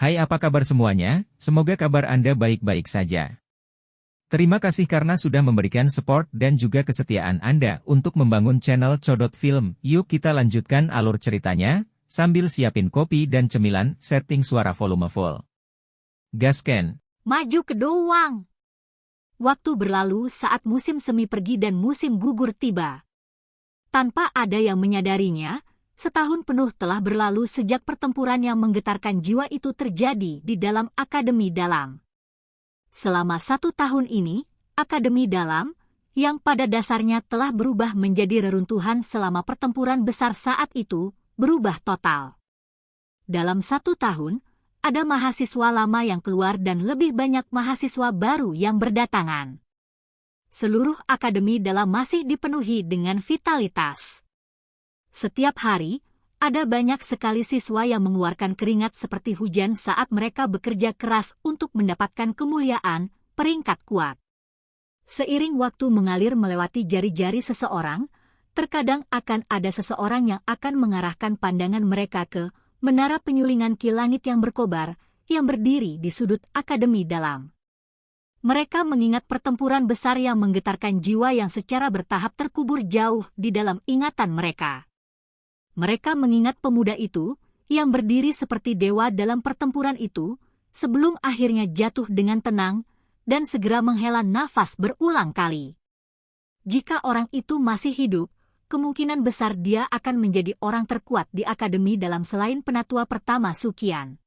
Hai, apa kabar semuanya? Semoga kabar Anda baik-baik saja. Terima kasih karena sudah memberikan support dan juga kesetiaan Anda untuk membangun channel Codot Film. Yuk kita lanjutkan alur ceritanya, sambil siapin kopi dan cemilan, setting suara volume full. Gasken. Maju ke doang. Waktu berlalu saat musim semi pergi dan musim gugur tiba. Tanpa ada yang menyadarinya, setahun penuh telah berlalu sejak pertempuran yang menggetarkan jiwa itu terjadi di dalam Akademi Dalam. Selama 1 tahun ini, Akademi Dalam, yang pada dasarnya telah berubah menjadi reruntuhan selama pertempuran besar saat itu, berubah total. Dalam 1 tahun, ada mahasiswa lama yang keluar dan lebih banyak mahasiswa baru yang berdatangan. Seluruh Akademi Dalam masih dipenuhi dengan vitalitas. Setiap hari, ada banyak sekali siswa yang mengeluarkan keringat seperti hujan saat mereka bekerja keras untuk mendapatkan kemuliaan, peringkat kuat. Seiring waktu mengalir melewati jari-jari seseorang, terkadang akan ada seseorang yang akan mengarahkan pandangan mereka ke menara penyulingan ki langit yang berkobar, yang berdiri di sudut Akademi Dalam. Mereka mengingat pertempuran besar yang menggetarkan jiwa yang secara bertahap terkubur jauh di dalam ingatan mereka. Mereka mengingat pemuda itu, yang berdiri seperti dewa dalam pertempuran itu, sebelum akhirnya jatuh dengan tenang, dan segera menghela nafas berulang kali. Jika orang itu masih hidup, kemungkinan besar dia akan menjadi orang terkuat di Akademi Dalam selain penatua pertama Sukian.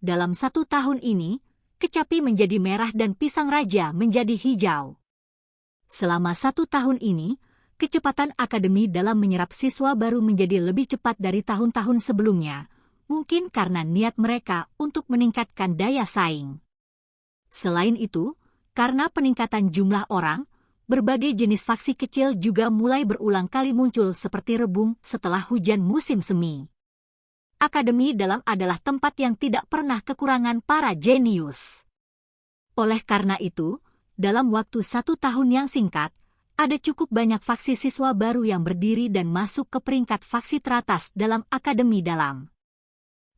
Dalam 1 tahun ini, kecapi menjadi merah dan pisang raja menjadi hijau. Selama 1 tahun ini, kecepatan Akademi Dalam menyerap siswa baru menjadi lebih cepat dari tahun-tahun sebelumnya, mungkin karena niat mereka untuk meningkatkan daya saing. Selain itu, karena peningkatan jumlah orang, berbagai jenis faksi kecil juga mulai berulang kali muncul seperti rebung setelah hujan musim semi. Akademi Dalam adalah tempat yang tidak pernah kekurangan para jenius. Oleh karena itu, dalam waktu 1 tahun yang singkat, ada cukup banyak faksi siswa baru yang berdiri dan masuk ke peringkat faksi teratas dalam Akademi Dalam.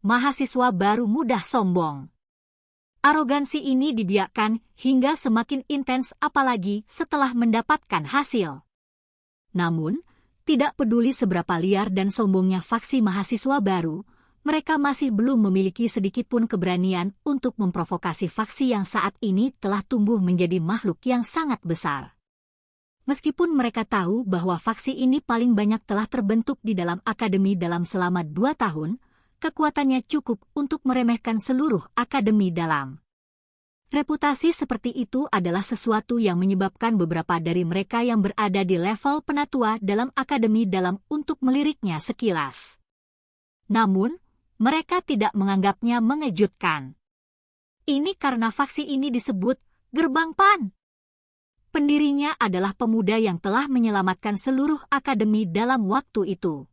Mahasiswa baru mudah sombong. Arogansi ini dibiarkan hingga semakin intens apalagi setelah mendapatkan hasil. Namun, tidak peduli seberapa liar dan sombongnya faksi mahasiswa baru, mereka masih belum memiliki sedikitpun keberanian untuk memprovokasi faksi yang saat ini telah tumbuh menjadi makhluk yang sangat besar. Meskipun mereka tahu bahwa faksi ini paling banyak telah terbentuk di dalam Akademi Dalam selama 2 tahun, kekuatannya cukup untuk meremehkan seluruh Akademi Dalam. Reputasi seperti itu adalah sesuatu yang menyebabkan beberapa dari mereka yang berada di level penatua dalam Akademi Dalam untuk meliriknya sekilas. Namun, mereka tidak menganggapnya mengejutkan. Ini karena faksi ini disebut Gerbang Pan. Pendirinya adalah pemuda yang telah menyelamatkan seluruh Akademi dalam waktu itu.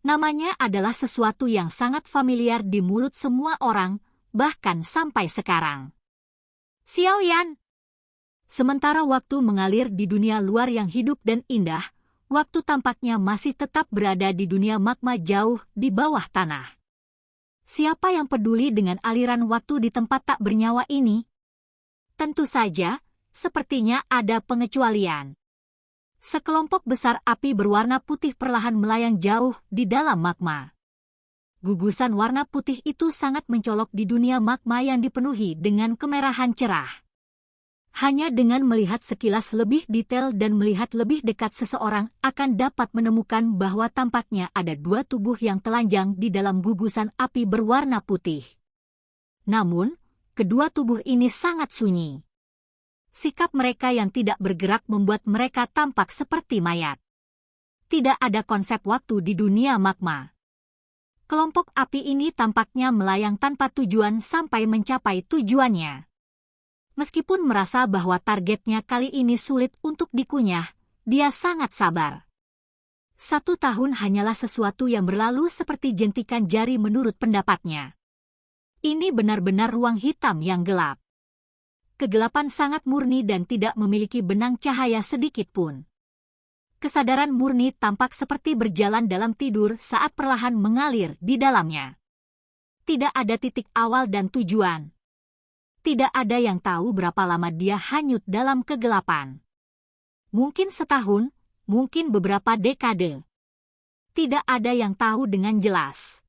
Namanya adalah sesuatu yang sangat familiar di mulut semua orang, bahkan sampai sekarang. Xiao Yan. Sementara waktu mengalir di dunia luar yang hidup dan indah, waktu tampaknya masih tetap berada di dunia magma jauh di bawah tanah. Siapa yang peduli dengan aliran waktu di tempat tak bernyawa ini? Tentu saja, sepertinya ada pengecualian. Sekelompok besar api berwarna putih perlahan melayang jauh di dalam magma. Gugusan warna putih itu sangat mencolok di dunia magma yang dipenuhi dengan kemerahan cerah. Hanya dengan melihat sekilas lebih detail dan melihat lebih dekat seseorang akan dapat menemukan bahwa tampaknya ada 2 tubuh yang telanjang di dalam gugusan api berwarna putih. Namun, kedua tubuh ini sangat sunyi. Sikap mereka yang tidak bergerak membuat mereka tampak seperti mayat. Tidak ada konsep waktu di dunia magma. Kelompok api ini tampaknya melayang tanpa tujuan sampai mencapai tujuannya. Meskipun merasa bahwa targetnya kali ini sulit untuk dikunyah, dia sangat sabar. 1 tahun hanyalah sesuatu yang berlalu seperti jentikan jari menurut pendapatnya. Ini benar-benar ruang hitam yang gelap. Kegelapan sangat murni dan tidak memiliki benang cahaya sedikit pun. Kesadaran murni tampak seperti berjalan dalam tidur saat perlahan mengalir di dalamnya. Tidak ada titik awal dan tujuan. Tidak ada yang tahu berapa lama dia hanyut dalam kegelapan. Mungkin setahun, mungkin beberapa dekade. Tidak ada yang tahu dengan jelas.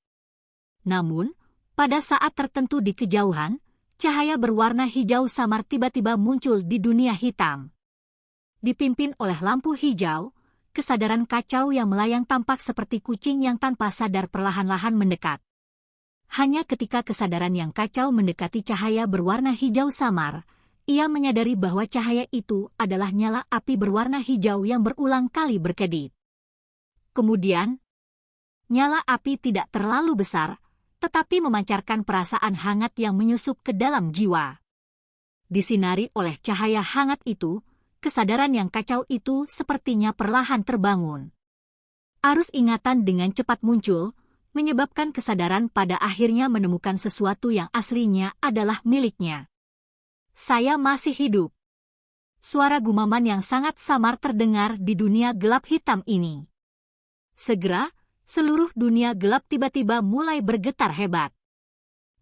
Namun, pada saat tertentu di kejauhan, cahaya berwarna hijau samar tiba-tiba muncul di dunia hitam. Dipimpin oleh lampu hijau, kesadaran kacau yang melayang tampak seperti kucing yang tanpa sadar perlahan-lahan mendekat. Hanya ketika kesadaran yang kacau mendekati cahaya berwarna hijau samar, ia menyadari bahwa cahaya itu adalah nyala api berwarna hijau yang berulang kali berkedip. Kemudian, nyala api tidak terlalu besar, tetapi memancarkan perasaan hangat yang menyusup ke dalam jiwa. Disinari oleh cahaya hangat itu, kesadaran yang kacau itu sepertinya perlahan terbangun. Arus ingatan dengan cepat muncul, menyebabkan kesadaran pada akhirnya menemukan sesuatu yang aslinya adalah miliknya. Saya masih hidup. Suara gumaman yang sangat samar terdengar di dunia gelap hitam ini. Segera, seluruh dunia gelap tiba-tiba mulai bergetar hebat.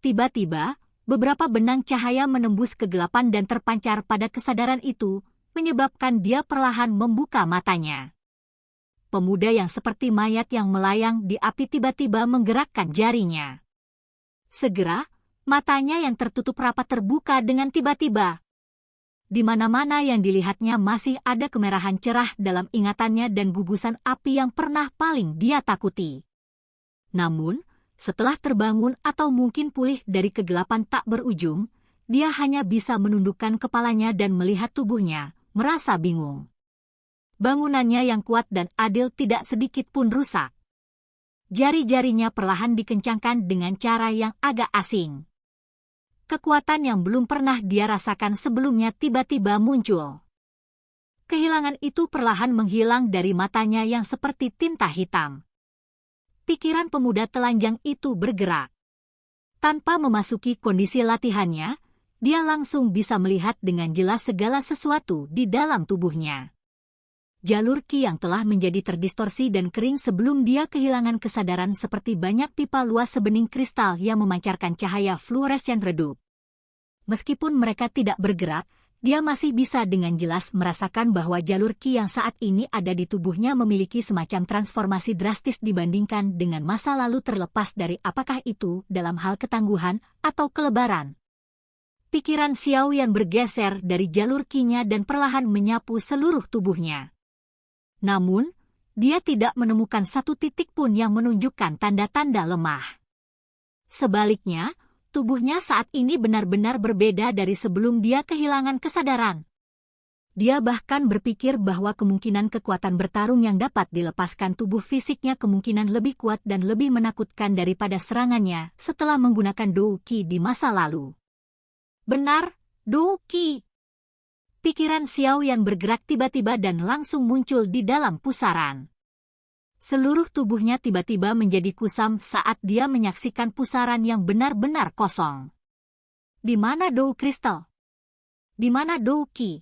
Tiba-tiba, beberapa benang cahaya menembus kegelapan dan terpancar pada kesadaran itu, menyebabkan dia perlahan membuka matanya. Pemuda yang seperti mayat yang melayang di api tiba-tiba menggerakkan jarinya. Segera, matanya yang tertutup rapat terbuka dengan tiba-tiba. Di mana-mana yang dilihatnya masih ada kemerahan cerah dalam ingatannya dan gugusan api yang pernah paling dia takuti. Namun, setelah terbangun atau mungkin pulih dari kegelapan tak berujung, dia hanya bisa menundukkan kepalanya dan melihat tubuhnya, merasa bingung. Bangunannya yang kuat dan adil tidak sedikit pun rusak. Jari-jarinya perlahan dikencangkan dengan cara yang agak asing. Kekuatan yang belum pernah dia rasakan sebelumnya tiba-tiba muncul. Kehilangan itu perlahan menghilang dari matanya yang seperti tinta hitam. Pikiran pemuda telanjang itu bergerak. Tanpa memasuki kondisi latihannya, dia langsung bisa melihat dengan jelas segala sesuatu di dalam tubuhnya. Jalur ki yang telah menjadi terdistorsi dan kering sebelum dia kehilangan kesadaran seperti banyak pipa luas sebening kristal yang memancarkan cahaya fluoresen redup. Meskipun mereka tidak bergerak, dia masih bisa dengan jelas merasakan bahwa jalur ki yang saat ini ada di tubuhnya memiliki semacam transformasi drastis dibandingkan dengan masa lalu terlepas dari apakah itu dalam hal ketangguhan atau kelebaran. Pikiran Xiao Yan bergeser dari jalur ki-nya dan perlahan menyapu seluruh tubuhnya. Namun, dia tidak menemukan satu titik pun yang menunjukkan tanda-tanda lemah. Sebaliknya, tubuhnya saat ini benar-benar berbeda dari sebelum dia kehilangan kesadaran. Dia bahkan berpikir bahwa kemungkinan kekuatan bertarung yang dapat dilepaskan tubuh fisiknya kemungkinan lebih kuat dan lebih menakutkan daripada serangannya setelah menggunakan Dou Qi di masa lalu. Benar, Dou Qi. Pikiran Xiao Yan bergerak tiba-tiba dan langsung muncul di dalam pusaran. Seluruh tubuhnya tiba-tiba menjadi kusam saat dia menyaksikan pusaran yang benar-benar kosong. Di mana Dou Kristal? Di mana Dou Qi?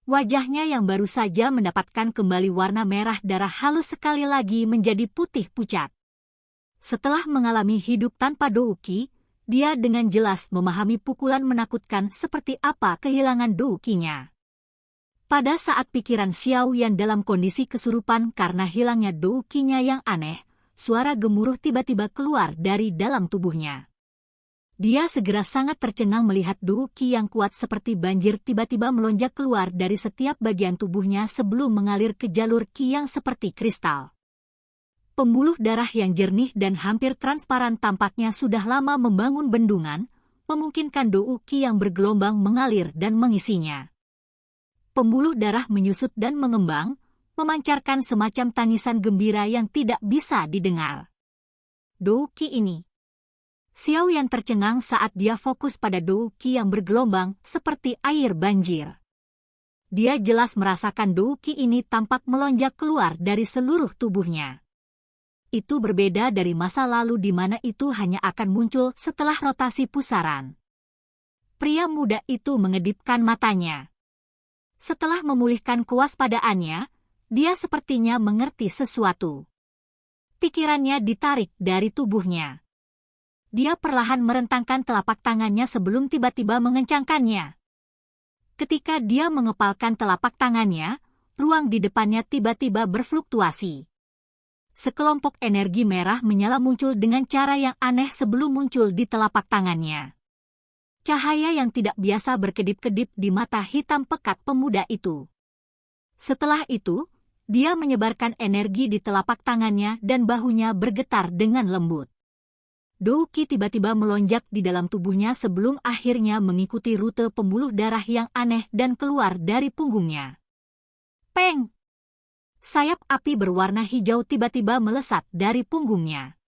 Wajahnya yang baru saja mendapatkan kembali warna merah darah halus sekali lagi menjadi putih pucat. Setelah mengalami hidup tanpa Dou Qi, dia dengan jelas memahami pukulan menakutkan seperti apa kehilangan Dou Qi-nya. Pada saat pikiran Xiao Yan dalam kondisi kesurupan karena hilangnya Dou Qi-nya yang aneh, suara gemuruh tiba-tiba keluar dari dalam tubuhnya. Dia segera sangat tercengang melihat Dou Qi yang kuat seperti banjir tiba-tiba melonjak keluar dari setiap bagian tubuhnya sebelum mengalir ke jalur Qi yang seperti kristal. Pembuluh darah yang jernih dan hampir transparan tampaknya sudah lama membangun bendungan, memungkinkan Dou Qi yang bergelombang mengalir dan mengisinya. Pembuluh darah menyusut dan mengembang, memancarkan semacam tangisan gembira yang tidak bisa didengar. Dou Qi ini. Xiao Yan tercengang saat dia fokus pada Dou Qi yang bergelombang seperti air banjir. Dia jelas merasakan Dou Qi ini tampak melonjak keluar dari seluruh tubuhnya. Itu berbeda dari masa lalu di mana itu hanya akan muncul setelah rotasi pusaran. Pria muda itu mengedipkan matanya. Setelah memulihkan kewaspadaannya, dia sepertinya mengerti sesuatu. Pikirannya ditarik dari tubuhnya. dia perlahan merentangkan telapak tangannya sebelum tiba-tiba mengencangkannya. Ketika dia mengepalkan telapak tangannya, ruang di depannya tiba-tiba berfluktuasi. Sekelompok energi merah menyala muncul dengan cara yang aneh sebelum muncul di telapak tangannya. Cahaya yang tidak biasa berkedip-kedip di mata hitam pekat pemuda itu. Setelah itu, dia menyebarkan energi di telapak tangannya dan bahunya bergetar dengan lembut. Dou Qi tiba-tiba melonjak di dalam tubuhnya sebelum akhirnya mengikuti rute pembuluh darah yang aneh dan keluar dari punggungnya. Peng! Sayap api berwarna hijau tiba-tiba melesat dari punggungnya.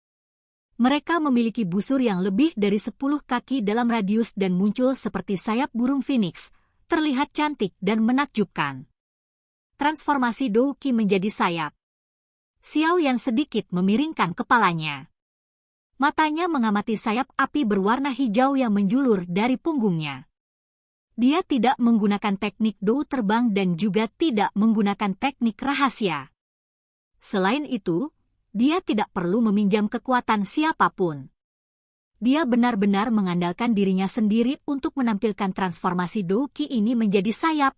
Mereka memiliki busur yang lebih dari 10 kaki dalam radius dan muncul seperti sayap burung phoenix, terlihat cantik dan menakjubkan. Transformasi Dou Qi menjadi sayap. Xiao Yan sedikit memiringkan kepalanya. Matanya mengamati sayap api berwarna hijau yang menjulur dari punggungnya. Dia tidak menggunakan teknik Dou terbang dan juga tidak menggunakan teknik rahasia. Selain itu, dia tidak perlu meminjam kekuatan siapapun. Dia benar-benar mengandalkan dirinya sendiri untuk menampilkan transformasi Dou Qi ini menjadi sayap.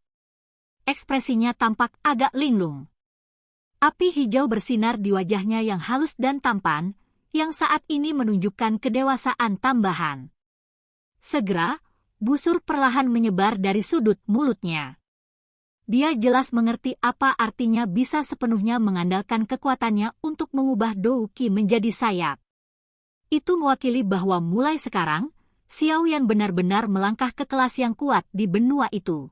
Ekspresinya tampak agak linglung. Api hijau bersinar di wajahnya yang halus dan tampan, yang saat ini menunjukkan kedewasaan tambahan. Segera, busur perlahan menyebar dari sudut mulutnya. Dia jelas mengerti apa artinya bisa sepenuhnya mengandalkan kekuatannya untuk mengubah Dou Qi menjadi sayap. Itu mewakili bahwa mulai sekarang, Xiao Yan benar-benar melangkah ke kelas yang kuat di benua itu.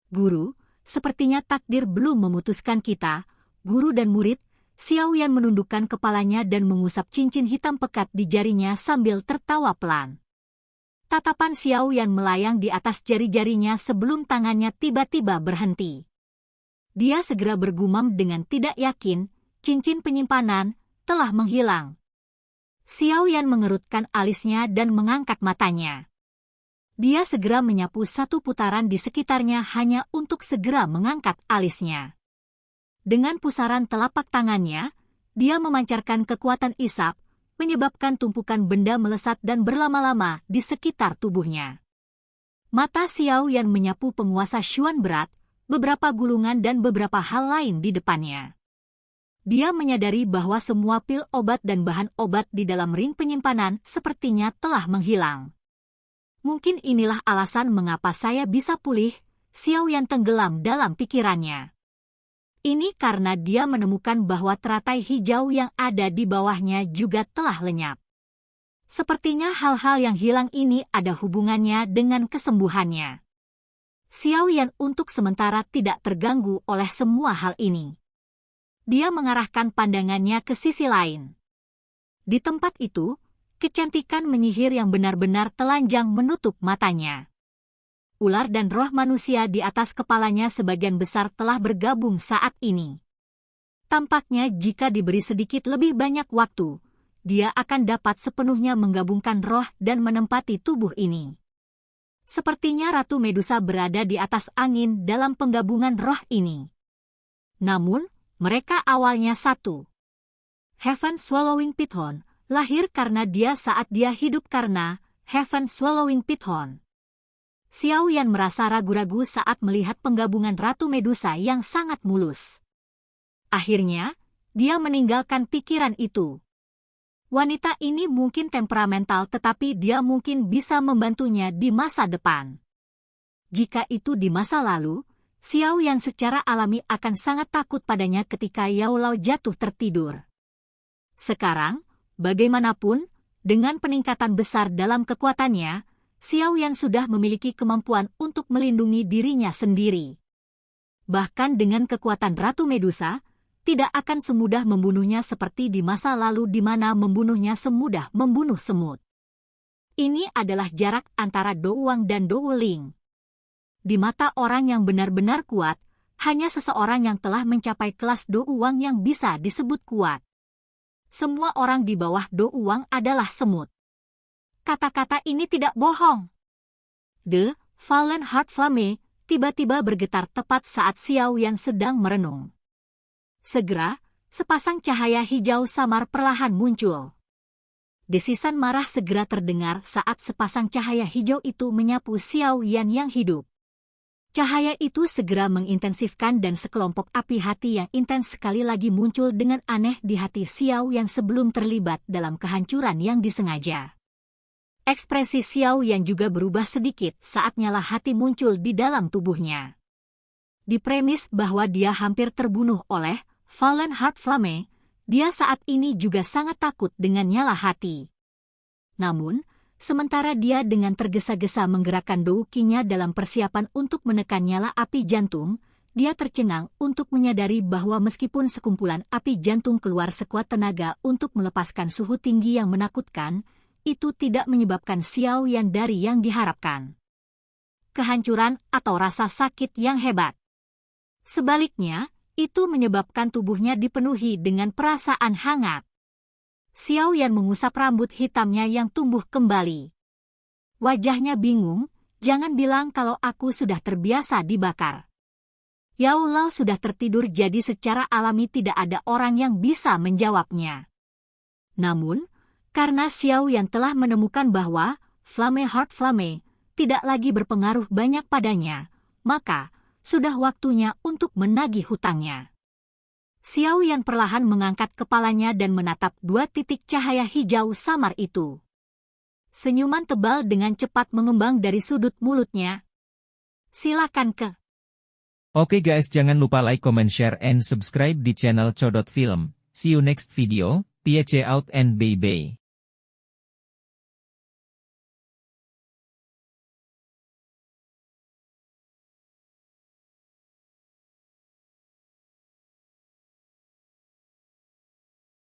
Guru, sepertinya takdir belum memutuskan kita. Guru dan murid, Xiao Yan menundukkan kepalanya dan mengusap cincin hitam pekat di jarinya sambil tertawa pelan. Tatapan Xiao Yan melayang di atas jari-jarinya sebelum tangannya tiba-tiba berhenti. Dia segera bergumam dengan tidak yakin, cincin penyimpanan telah menghilang. Xiao Yan mengerutkan alisnya dan mengangkat matanya. Dia segera menyapu satu putaran di sekitarnya hanya untuk segera mengangkat alisnya. Dengan pusaran telapak tangannya, dia memancarkan kekuatan isap, menyebabkan tumpukan benda melesat dan berlama-lama di sekitar tubuhnya. Mata Xiao Yan menyapu penguasa Xuan berat, beberapa gulungan dan beberapa hal lain di depannya. Dia menyadari bahwa semua pil obat dan bahan obat di dalam ring penyimpanan sepertinya telah menghilang. Mungkin inilah alasan mengapa saya bisa pulih, Xiao Yan tenggelam dalam pikirannya. Ini karena dia menemukan bahwa teratai hijau yang ada di bawahnya juga telah lenyap. Sepertinya hal-hal yang hilang ini ada hubungannya dengan kesembuhannya. Xiao Yan untuk sementara tidak terganggu oleh semua hal ini. Dia mengarahkan pandangannya ke sisi lain. Di tempat itu, kecantikan menyihir yang benar-benar telanjang menutup matanya. Ular dan roh manusia di atas kepalanya sebagian besar telah bergabung saat ini. Tampaknya jika diberi sedikit lebih banyak waktu, dia akan dapat sepenuhnya menggabungkan roh dan menempati tubuh ini. Sepertinya Ratu Medusa berada di atas angin dalam penggabungan roh ini. Namun, mereka awalnya satu. Heaven Swallowing Python lahir karena dia saat dia hidup karena Heaven Swallowing Python. Xiao Yan merasa ragu-ragu saat melihat penggabungan Ratu Medusa yang sangat mulus. Akhirnya, dia meninggalkan pikiran itu. Wanita ini mungkin temperamental tetapi dia mungkin bisa membantunya di masa depan. Jika itu di masa lalu, Xiao Yan secara alami akan sangat takut padanya ketika Yao Lao jatuh tertidur. Sekarang, bagaimanapun, dengan peningkatan besar dalam kekuatannya, Xiao Yan sudah memiliki kemampuan untuk melindungi dirinya sendiri. Bahkan dengan kekuatan Ratu Medusa, tidak akan semudah membunuhnya seperti di masa lalu di mana membunuhnya semudah membunuh semut. Ini adalah jarak antara Dou Wang dan Dou Ling. Di mata orang yang benar-benar kuat, hanya seseorang yang telah mencapai kelas Dou Wang yang bisa disebut kuat. Semua orang di bawah Dou Wang adalah semut. Kata-kata ini tidak bohong. The Fallen Heart Flame tiba-tiba bergetar tepat saat Xiao Yan sedang merenung. Segera, sepasang cahaya hijau samar perlahan muncul. Desisan marah segera terdengar saat sepasang cahaya hijau itu menyapu Xiao Yan yang hidup. Cahaya itu segera mengintensifkan dan sekelompok api hati yang intens sekali lagi muncul dengan aneh di hati Xiao Yan sebelum terlibat dalam kehancuran yang disengaja. Ekspresi Xiao Yan juga berubah sedikit saat nyala hati muncul di dalam tubuhnya. Di premis bahwa dia hampir terbunuh oleh Fallen Heart Flame, dia saat ini juga sangat takut dengan nyala hati. Namun, sementara dia dengan tergesa-gesa menggerakkan doukinya dalam persiapan untuk menekan nyala api jantung, dia tercengang untuk menyadari bahwa meskipun sekumpulan api jantung keluar sekuat tenaga untuk melepaskan suhu tinggi yang menakutkan, itu tidak menyebabkan Xiao Yan dari yang diharapkan. Kehancuran atau rasa sakit yang hebat. Sebaliknya, itu menyebabkan tubuhnya dipenuhi dengan perasaan hangat. Xiao Yan mengusap rambut hitamnya yang tumbuh kembali. Wajahnya bingung, jangan bilang kalau aku sudah terbiasa dibakar. Yao Lao sudah tertidur jadi secara alami tidak ada orang yang bisa menjawabnya. Namun, karena Xiao Yan telah menemukan bahwa Flame Heart Flame tidak lagi berpengaruh banyak padanya, maka sudah waktunya untuk menagih hutangnya. Xiao Yan perlahan mengangkat kepalanya dan menatap dua titik cahaya hijau samar itu. Senyuman tebal dengan cepat mengembang dari sudut mulutnya. Silakan ke. Oke guys, jangan lupa like, comment, share, and subscribe di channel Codot Film. See you next video, peace out and bye-bye.